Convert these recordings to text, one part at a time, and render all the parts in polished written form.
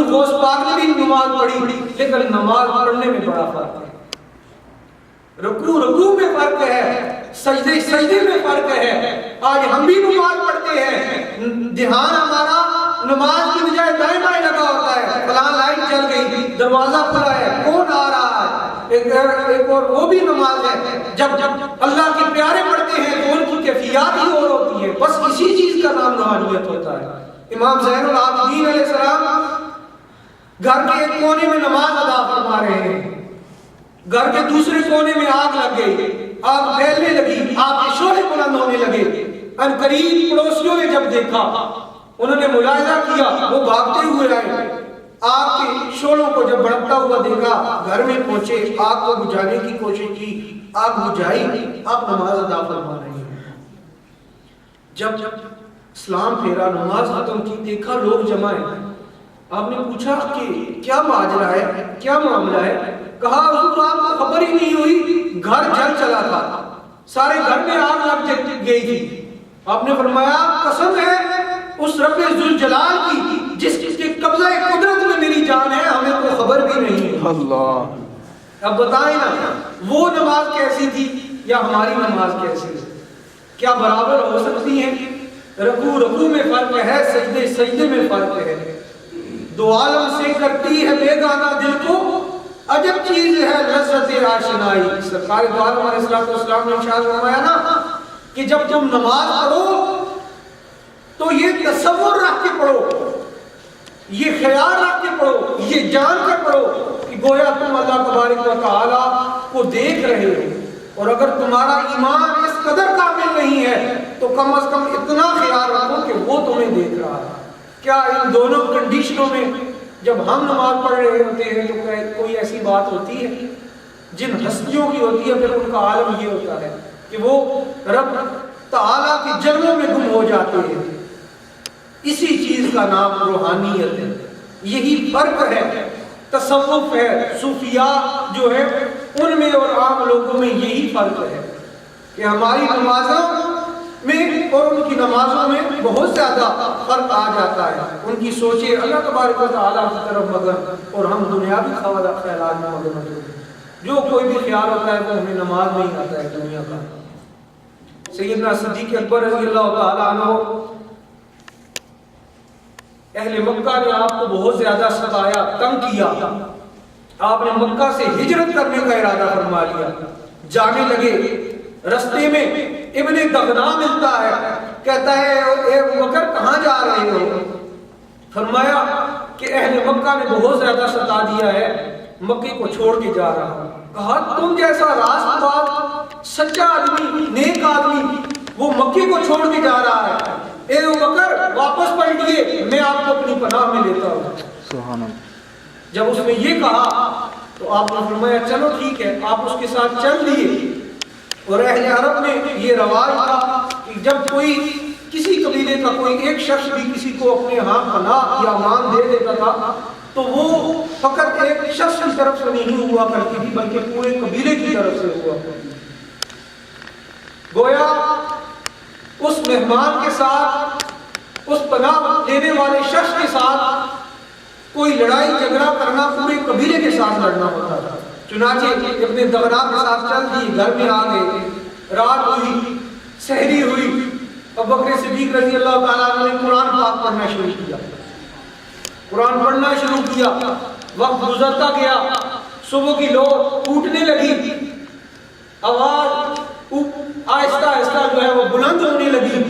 غوث پاک نے بھی نماز پڑھی، لیکن نماز پڑھنے میں بڑا فرق ہے، رکوع میں فرق ہے، سجدے میں فرق ہے۔ آج ہم بھی نماز پڑھتے ہیں، دھیان ہمارا نماز کی بجائے دائیں بائیں لگا ہوتا ہے، فلاں لائٹ جل گئی، دروازہ کھلا ہے، کون آ رہا ہے، ایک اور وہ بھی نماز ہے۔ جب اللہ کے پیارے پڑھتے ہیں تو ان کی کیفیات ہی اور ہوتی ہے، بس اسی چیز کا نام روحانیت ہوتا ہے۔ امام زین العابدین علیہ السلام گھر کے ایک کونے میں نماز ادا فرما رہے ہیں، گھر کے دوسرے کونے میں آگ لگ گئی، آگ پھیلنے لگی، آگ کے شعلے بلند ہونے لگے۔ ان قریب پڑوسیوں نے جب دیکھا، انہوں نے ملاحظہ کیا، وہ بھاگتے ہوئے آئے، آگ کے شعلوں کو جب بڑھتا ہوا دیکھا، گھر میں پہنچے، آگ کو بجھانے کی کوشش کی، آگ بجھائی، آپ نماز ادا فرما رہے ہیں۔ جب اسلام پھیرا، نماز ختم کی، دیکھا لوگ جمع ہیں، آپ نے پوچھا کہ کیا ماجرا ہے، کیا معاملہ ہے؟ کہا حضور آپ کو خبر ہی نہیں ہوئی، گھر جل چلا تھا، سارے گھر میں آگ لگ گئی تھی۔ آپ نے فرمایا قسم ہے اس رب ذوالجلال کی جس کے قبضہ قدرت میں میری جان ہے، ہمیں تو خبر بھی نہیں ہے۔ اللہ، اب بتائیں نا، وہ نماز کیسی تھی یا ہماری نماز کیسی ہے؟ کیا برابر ہو سکتی ہیں؟ رکوع میں فرق ہے، سجدے میں فرق ہے۔ دو عالم سے کرتی ہے بیگانہ دل کو، عجب چیز ہے لذت آشنائی۔ سرکار دو عالم علیہ السلام نے ارشاد فرمایا نا کہ جب تم نماز پڑھو تو یہ تصور رکھ کے پڑھو، یہ خیال رکھ کے پڑھو، یہ جان کر پڑھو کہ گویا تم اللہ تبارک و تعالیٰ کو دیکھ رہے ہو، اور اگر تمہارا ایمان اس قدر کامل نہیں ہے تو کم از کم اتنا خیال رکھو کہ وہ تمہیں دیکھ رہا ہے۔ کیا ان دونوں کنڈیشنوں میں جب ہم نماز پڑھ رہے ہوتے ہیں تو کوئی ایسی بات ہوتی ہے؟ جن ہستیوں کی ہوتی ہے پھر ان کا عالم یہ ہوتا ہے کہ وہ رب تعالیٰ کی جلووں میں گم ہو جاتے ہیں۔ اسی چیز کا نام روحانیت ہے، یہی فرق ہے، تصوف ہے، صوفیاء جو ہے ان میں اور عام لوگوں میں یہی فرق ہے کہ ہماری نمازوں میں اور ان کی نمازوں میں بہت زیادہ فرق آ جاتا ہے۔ ان کی سوچیں اللہ تبارک و تعالیٰ کی طرف مگر، اور ہم دنیاوی خیالات میں مگر ہوتے ہیں۔ جو کوئی بھی خیال ہوتا ہے وہ ہمیں نماز میں ہی آتا ہے دنیا کا۔ سیدنا صدیق اکبر رضی اللہ تعالیٰ عنہ، اہل مکہ نے آپ کو بہت زیادہ ستایا، تنگ کیا، آپ نے مکہ سے ہجرت کرنے کا ارادہ فرما لیا، جانے لگے، رستے میں ابن دغنا ملتا ہے، کہتا ہے اے ابو بکر کہاں جا رہے ہو؟ فرمایا کہ اہل مکہ نے بہت زیادہ ستا دیا ہے، مکے کو چھوڑ کے جا رہا ہوں۔ کہا تم جیسا راست بات سچا آدمی، نیک آدمی وہ مکے کو چھوڑ کے جا رہا ہے، اے ابو بکر واپس پلٹیے، میں آپ کو اپنی پناہ میں لیتا ہوں۔ سبحان اللہ۔ جب اس نے یہ کہا تو آپ نے فرمایا چلو ٹھیک ہے، آپ اس کے ساتھ چل دیے۔ اور اہل عرب میں یہ رواج تھا کہ جب کوئی کسی قبیلے کا کوئی ایک شخص بھی کسی کو اپنے ہاں پناہ یا امان دے دیتا تھا تو وہ فقط ایک شخص کی طرف سے نہیں ہوا کرتی تھی بلکہ پورے قبیلے کی طرف سے ہوا کرتی تھی۔ گویا اس مہمان کے ساتھ، اس پناہ دینے والے شخص کے ساتھ کوئی لڑائی جھگڑا کرنا پورے قبیلے کے ساتھ لڑنا ہوتا تھا۔ چنانچہ ابن دغنا کے ساتھ چل دی، گھر میں آ گئے، رات ہوئی، سحری ہوئی، ابو بکر صدیق رضی اللہ تعالیٰ عنہ نے قرآن پاک پڑھنا شروع کیا، قرآن پڑھنا شروع کیا، وقت گزرتا گیا، صبح کی لو ٹوٹنے لگی، آواز آہستہ آہستہ جو ہے وہ بلند ہونے لگی،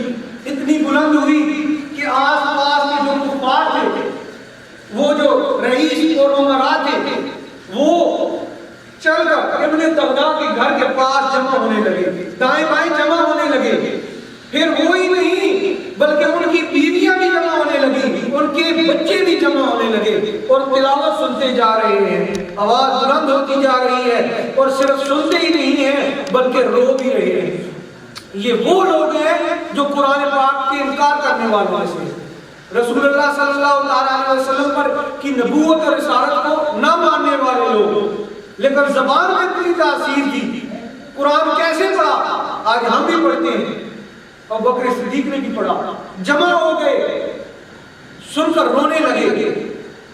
اتنی بلند ہوئی کہ آس پاس کے جو کفار تھے، وہ جو رئیس اور امراء تھے، وہ چل کر ابن دغنا کے گھر کے پاس جمع ہونے لگے، دائیں بائیں جمع ہونے لگے۔ پھر وہی نہیں بلکہ ان کی بیویاں بھی جمع ہونے لگی، ان کے بچے بھی جمع ہونے لگے اور تلاوت سنتے جا رہے ہیں، آواز بلند ہوتی جا رہی ہے، اور صرف سنتے ہی نہیں ہیں بلکہ رو بھی رہے ہیں۔ یہ وہ لوگ ہیں جو قرآن پاک کے انکار کرنے والوں میں سے، رسول اللہ صلی اللہ علیہ وسلم پر کی نبوت اور رسالت کو نہ ماننے والے لوگ، لیکن زبان میں اتنی تاثیر تھی۔ قرآن کیسے پڑھا؟ آج ہم بھی پڑھتے ہیں، ابو بکر صدیق نے بھی پڑھا، جمع ہو گئے، سن کر رونے لگے،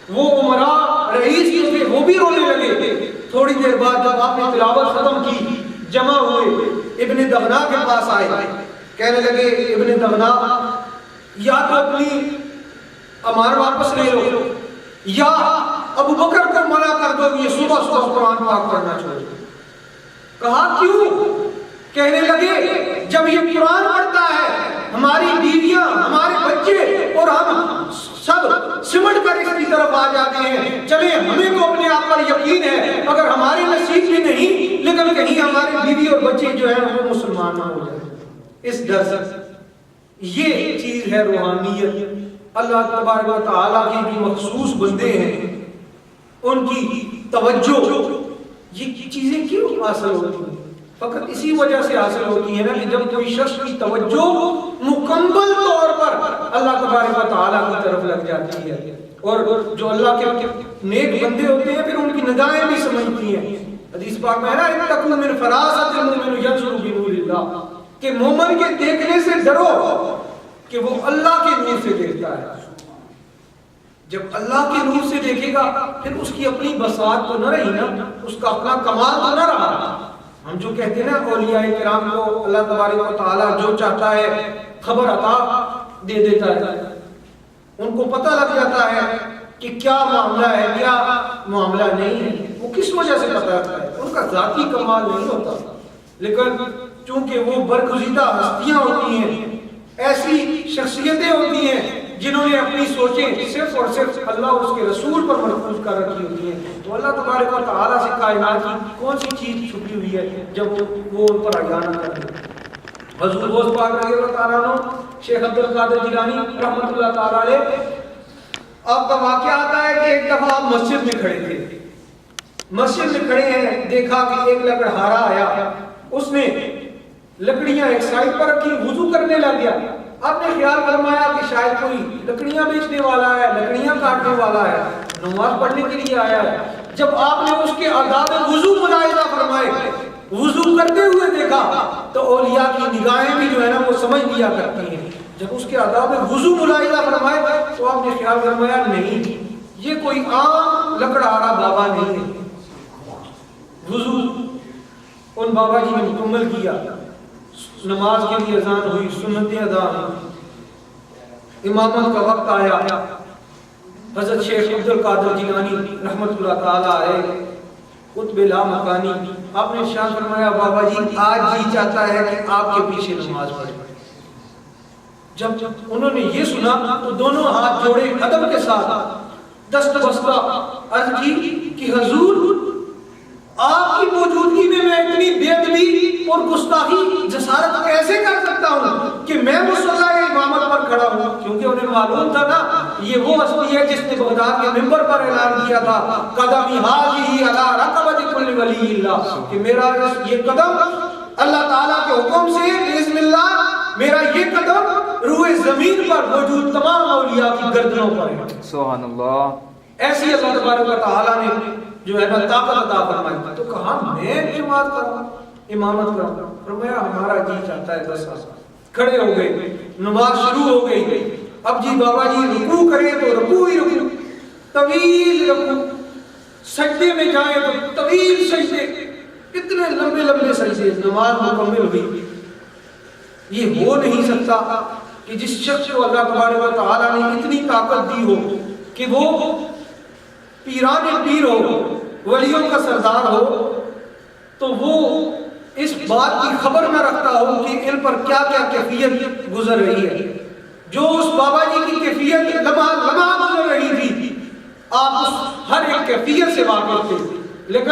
وہ عمرا رئیس جو تھے وہ بھی رونے لگے. تھوڑی دیر بعد جب آپ نے تلاوت ختم کی جمع ہوئے, ابن دغنا کے پاس آئے, کہنے لگے ابن دغنا یا تو اپنی امان واپس لے لو یا ابو بکر کو منع کر دو یہ صبح صبح قرآن پاک پڑھنا چھوڑ دو. کہا کیوں؟ کہنے لگے جب یہ قرآن پڑھتا ہے ہماری بیویاں ہمارے بچے اور ہم سب سمٹ کر اس کی طرف آ جاتے ہیں. چلے ہمیں تو اپنے آپ پر یقین ہے اگر ہمارے نصیب بھی نہیں لیکن کہیں ہماری بیوی اور بچے جو ہیں وہ مسلمان نہ ہو جائیں اس ڈر سے. یہ چیز ہے روحانیت. اللہ تبارک و تعالیٰ کے بھی مخصوص بندے ہیں, ان کی توجہ یہ چیزیں کیوں حاصل ہوتی ہیں؟ فقط اسی وجہ سے حاصل ہوتی ہیں نا کہ جب کوئی شخص کی توجہ مکمل طور پر اللہ تبارک و تعالیٰ کی طرف لگ جاتی ہے. اور جو اللہ کے نیک بندے ہوتے ہیں پھر ان کی نگاہیں بھی سمجھتی ہیں. حدیث پاک میں ہے نا اتقوا من فراست المؤمن ينظر بنور اللہ, کہ مومن کے دیکھنے سے ڈرو کہ وہ اللہ کے نور سے دیکھتا ہے. جب اللہ کے نور سے دیکھے گا پھر اس کی اپنی بساط تو نہ رہی نا, اس کا اپنا کمال تو نہ رہا. ہم جو کہتے ہیں نا اولیاء کرام کو اللہ تبارک و تعالیٰ جو چاہتا ہے خبر عطا دے دیتا ہے, ان کو پتہ لگ جاتا ہے کہ کیا معاملہ ہے کیا معاملہ نہیں ہے. وہ کس وجہ سے پتہ لگتا ہے؟ ان کا ذاتی کمال نہیں ہوتا, لیکن چونکہ وہ برگزیدہ ہستیاں ہوتی ہیں, ایسی شخصیتیں ہوتی ہیں جنہوں نے اپنی سوچیں صرف اور صرف اللہ اور اس کے رسول پر مرکوز کر رکھی ہوتی ہیں. تو اللہ تبارک و تعالیٰ سے کائنات کی کون سی چیز چھپی ہوئی ہے جب وہ ان پر عیاں نہ کر دے. حضور غوث پاک رضی اللہ تعالیٰ عنہ شیخ عبد القادر جیلانی رحمۃ اللہ تعالیٰ علیہ, آپ کا واقعہ آتا ہے کہ ایک دفعہ آپ مسجد میں کھڑے تھے, مسجد میں کھڑے ہیں, دیکھا کہ ایک لکڑہارا آیا, اس نے لکڑیاں ایک سائڈ پر رکھی, وضو کرنے لگ گیا. آپ نے خیال فرمایا کہ شاید کوئی لکڑیاں بیچنے والا ہے, لکڑیاں کاٹنے والا ہے, نماز پڑھنے کے لیے آیا ہے. جب آپ نے اس کے آداب وضو ملاحظہ فرمائے, وضو کرتے ہوئے دیکھا تو اولیاء کی نگاہیں بھی جو ہے نا وہ سمجھ لیا کرتی ہیں. جب اس کے آداب وضو ملاحظہ فرمائے تو آپ نے خیال فرمایا نہیں یہ کوئی عام لکڑہارا بابا نہیں ہے. وضو ان بابا جی نے مکمل کیا, نماز کے لیے اذان ہوئی, سنتیں ادا ہوئی, امامت کا وقت آیا. حضرت شیخ عبد القادر جیلانی رحمۃ اللہ تعالیٰ علیہ قطب لا مکانی, آپ نے ارشاد فرمایا بابا جی آج جی چاہتا ہے کہ آپ کے پیچھے نماز پڑھیں. جب انہوں نے یہ سنا تو دونوں ہاتھ جوڑے ادب کے ساتھ دست بستہ عرض کی کہ حضور آپ کی موجودگی میں اتنی بے ادبی اور گستاخی جسارت کیسے کر سکتا ہوں کہ میں مصلی امامت پر کھڑا ہوں. کیونکہ انہیں معلوم تھا نا یہ وہ ہستی ہے جس نے بغداد کے منبر پر اعلان کیا تھا قدمی حاضی علی رقبۃ کل ولی اللہ, کہ میرا یہ قدم اللہ تعالیٰ کے حکم سے بسم اللہ میرا یہ قدم روح زمین پر موجود تمام اولیاء کی گردنوں پر ہے. سبحان اللہ. ایسی اللہ تبارک و تعالیٰ نے جو ہے نا طاقت عطا فرمائی. تو کہا میں جماعت کروں, امامت کروں. فرمایا ہمارا جی چاہتا ہے بس. کھڑے ہو گئے, نماز شروع ہو گئی. اب جی بابا جی رکوع کریں تو رکوع ہی رکوع, طویل رکوع, سجدے میں جائیں تو طویل سجدے, اتنے لمبے لمبے سجدے. نماز مکمل ہوئی. یہ ہو نہیں سکتا کہ جس شخص کو اللہ تبارک و تعالیٰ نے اتنی طاقت دی ہو کہ وہ پیران پیر ہو, ولیوں کا سردار ہو, تو وہ اس بات کی خبر نہ رکھتا ہو کہ ان پر کیا کیا کیفیت گزر رہی ہے. جو اس بابا جی کی کیفیت لمحہ لمحہ گزر رہی تھی, آپ اس ہر ایک کیفیت سے واقف تھے. لیکن